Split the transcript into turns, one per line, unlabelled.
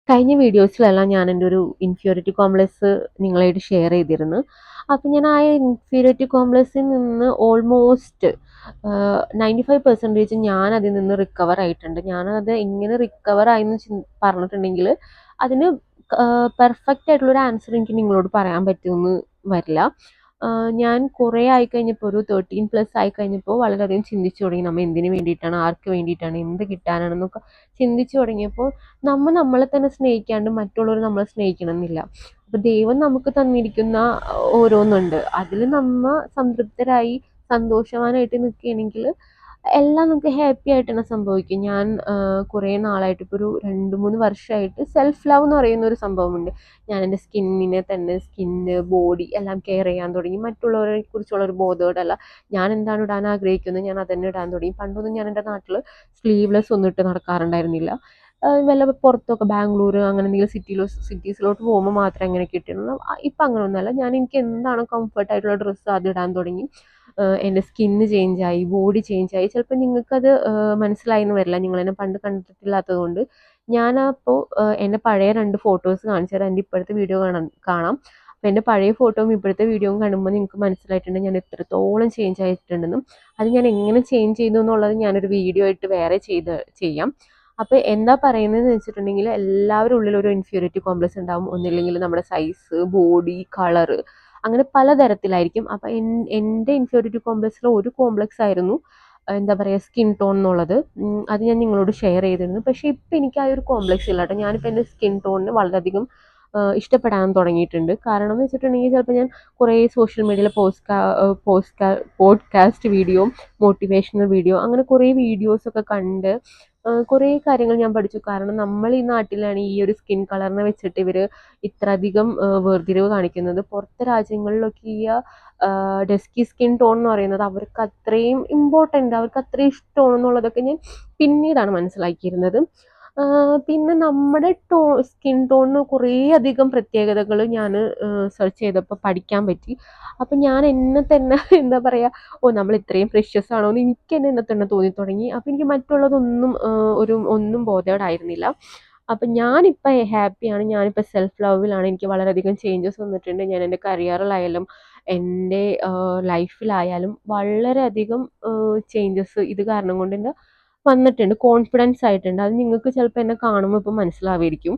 കഴിഞ്ഞ വീഡിയോസിലെല്ലാം ഞാൻ എൻ്റെ ഒരു ഇൻഫീരിയോറിറ്റി കോംപ്ലക്സ് നിങ്ങളായിട്ട് ഷെയർ ചെയ്തിരുന്നു. അപ്പം ഞാൻ ആ ഇൻഫീരിയോറിറ്റി കോംപ്ലക്സിൽ നിന്ന് ഓൾമോസ്റ്റ് 95% ഞാൻ അതിൽ നിന്ന് റിക്കവർ ആയിട്ടുണ്ട്. ഞാനത് എങ്ങനെ റിക്കവർ ആയെന്ന് പറഞ്ഞിട്ടുണ്ടെങ്കിൽ അതിന് പെർഫെക്റ്റ് ആയിട്ടുള്ളൊരു ആൻസർ എനിക്ക് നിങ്ങളോട് പറയാൻ പറ്റുമെന്ന് വരില്ല. ഞാൻ കുറേ ആയിക്കഴിഞ്ഞപ്പോൾ ഒരു 13+ ആയിക്കഴിഞ്ഞപ്പോൾ വളരെയധികം ചിന്തിച്ചു തുടങ്ങി. നമ്മൾ എന്തിനു വേണ്ടിയിട്ടാണ്, ആർക്ക് വേണ്ടിയിട്ടാണ്, എന്ത് കിട്ടാനാണെന്നൊക്കെ ചിന്തിച്ചു തുടങ്ങിയപ്പോൾ നമ്മളെ തന്നെ സ്നേഹിക്കാണ്ട് മറ്റുള്ളവർ നമ്മളെ സ്നേഹിക്കണമെന്നില്ല. അപ്പോൾ ദൈവം നമുക്ക് തന്നിരിക്കുന്ന ഓരോന്നുണ്ട്. അതിൽ നമ്മ സംതൃപ്തരായി സന്തോഷവാനായിട്ട് നിൽക്കുകയാണെങ്കിൽ എല്ലാം നമുക്ക് ഹാപ്പി ആയിട്ട് തന്നെ സംഭവിക്കും. ഞാൻ കുറേ നാളായിട്ട് ഇപ്പോൾ ഒരു 2-3 വർഷമായിട്ട് സെൽഫ് ലവ് എന്ന് പറയുന്ന ഒരു സംഭവമുണ്ട്. ഞാൻ എൻ്റെ സ്കിന്ന്, ബോഡി എല്ലാം കെയർ ചെയ്യാൻ തുടങ്ങി. മറ്റുള്ളവരെ കുറിച്ചുള്ള ഒരു ബോധോടല്ല. ഞാൻ എന്താണ് ഇടാൻ ആഗ്രഹിക്കുന്നത് ഞാൻ അതന്നെ ഇടാൻ തുടങ്ങി. പണ്ടൊന്നും ഞാൻ എൻ്റെ നാട്ടിൽ സ്ലീവ്ലെസ് ഒന്നും ഇട്ട് നടക്കാറുണ്ടായിരുന്നില്ല. വല്ല പുറത്തൊക്കെ ബാംഗ്ലൂർ അങ്ങനെ എന്തെങ്കിലും സിറ്റീസിലോട്ട് പോകുമ്പോൾ മാത്രമേ അങ്ങനെയൊക്കെ ഇട്ടിരുന്നു. ഇപ്പം അങ്ങനെയൊന്നുമല്ല. എനിക്ക് എന്താണ് കംഫർട്ടായിട്ടുള്ള ഡ്രസ്സ് അത് ഇടാൻ തുടങ്ങി. എൻ്റെ സ്കിന്ന് ചേഞ്ചായി, ബോഡി ചേഞ്ചായി. ചിലപ്പോൾ നിങ്ങൾക്കത് മനസ്സിലായി എന്ന് വരില്ല, നിങ്ങളെന്നെ പണ്ട് കണ്ടിട്ടില്ലാത്തത് കൊണ്ട്. ഞാനപ്പോൾ എൻ്റെ പഴയ 2 ഫോട്ടോസ് കാണിച്ചു തരാം. എൻ്റെ ഇപ്പോഴത്തെ വീഡിയോ കാണാം. അപ്പോൾ എൻ്റെ പഴയ ഫോട്ടോയും ഇപ്പോഴത്തെ വീഡിയോയും കാണുമ്പോൾ നിങ്ങൾക്ക് മനസ്സിലായിട്ടുണ്ട് ഞാൻ എത്രത്തോളം ചേഞ്ച് ആയിട്ടുണ്ടെന്നും. അത് ഞാൻ എങ്ങനെ ചേഞ്ച് ചെയ്തു എന്നുള്ളത് ഞാനൊരു വീഡിയോ ആയിട്ട് വേറെ ചെയ്യാം. അപ്പോൾ എന്താ പറയുന്നതെന്ന് വെച്ചിട്ടുണ്ടെങ്കിൽ എല്ലാവരുടെ ഉള്ളിൽ ഒരു ഇൻഫീരിയോറിറ്റി കോംപ്ലക്സ് ഉണ്ടാവും. ഒന്നില്ലെങ്കിൽ നമ്മുടെ സൈസ്, ബോഡി, കളറ് അങ്ങനെ പലതരത്തിലായിരിക്കും. അപ്പം എൻ്റെ ഇൻഫീരിയോറിറ്റി കോംപ്ലക്സിലെ ഒരു കോംപ്ലക്സ് ആയിരുന്നു എന്താ പറയുക സ്കിൻ ടോൺ എന്നുള്ളത്. അത് ഞാൻ നിങ്ങളോട് ഷെയർ ചെയ്തിരുന്നു. പക്ഷേ ഇപ്പം എനിക്ക് ആ ഒരു കോംപ്ലക്സ് ഇല്ല കേട്ടോ. ഞാനിപ്പോൾ എൻ്റെ സ്കിൻ ടോണിന് വളരെയധികം ഇഷ്ടപ്പെടാൻ തുടങ്ങിയിട്ടുണ്ട്. കാരണം എന്ന് വെച്ചിട്ടുണ്ടെങ്കിൽ ചിലപ്പോൾ ഞാൻ കുറേ സോഷ്യൽ മീഡിയയിൽ പോഡ്കാസ്റ്റ് വീഡിയോ, മോട്ടിവേഷണൽ വീഡിയോ അങ്ങനെ കുറേ വീഡിയോസൊക്കെ കണ്ട് കുറേ കാര്യങ്ങൾ ഞാൻ പഠിച്ചു. കാരണം നമ്മൾ ഈ നാട്ടിലാണ് ഈ ഒരു സ്കിൻ കളറിനെ വെച്ചിട്ട് ഇവർ ഇത്ര അധികം വേർതിരിവ് കാണിക്കുന്നത്. പുറത്തെ രാജ്യങ്ങളിലൊക്കെ ഈ ഡസ്കി സ്കിൻ ടോൺ എന്ന് പറയുന്നത് അവർക്ക് അത്രയും ഇമ്പോർട്ടൻ്റ്, അവർക്ക് അത്രയും ഇഷ്ടമാണെന്നുള്ളതൊക്കെ ഞാൻ പിന്നീടാണ് മനസ്സിലാക്കിയിരുന്നത്. പിന്നെ നമ്മുടെ സ്കിൻ ടോണിന് കുറേ അധികം പ്രത്യേകതകൾ ഞാൻ സെർച്ച് ചെയ്തപ്പോൾ പഠിക്കാൻ പറ്റി. അപ്പം ഞാൻ എന്നെ തന്നെ എന്താ പറയുക, നമ്മൾ ഇത്രയും പ്രഷ്യസ് ആണോ എന്ന് എനിക്ക് എന്നെ തന്നെ തോന്നി തുടങ്ങി. അപ്പം എനിക്ക് മറ്റുള്ളതൊന്നും ഒന്നും ബോധേഡായിരുന്നില്ല. അപ്പം ഞാനിപ്പോൾ ഹാപ്പിയാണ്. ഞാനിപ്പോൾ സെൽഫ് ലവിലാണ്. എനിക്ക് വളരെയധികം ചേഞ്ചസ് വന്നിട്ടുണ്ട്. ഞാൻ എൻ്റെ കരിയറിലായാലും എൻ്റെ ലൈഫിലായാലും വളരെയധികം ചേഞ്ചസ് ഇത് കാരണം കൊണ്ട് എൻ്റെ വന്നിട്ടുണ്ട്. കോൺഫിഡൻസ് ആയിട്ടുണ്ട്. അത് നിങ്ങൾക്ക് ചിലപ്പോൾ എന്നെ കാണുമ്പോൾ ഇപ്പോൾ മനസ്സിലാവുമായിരിക്കും.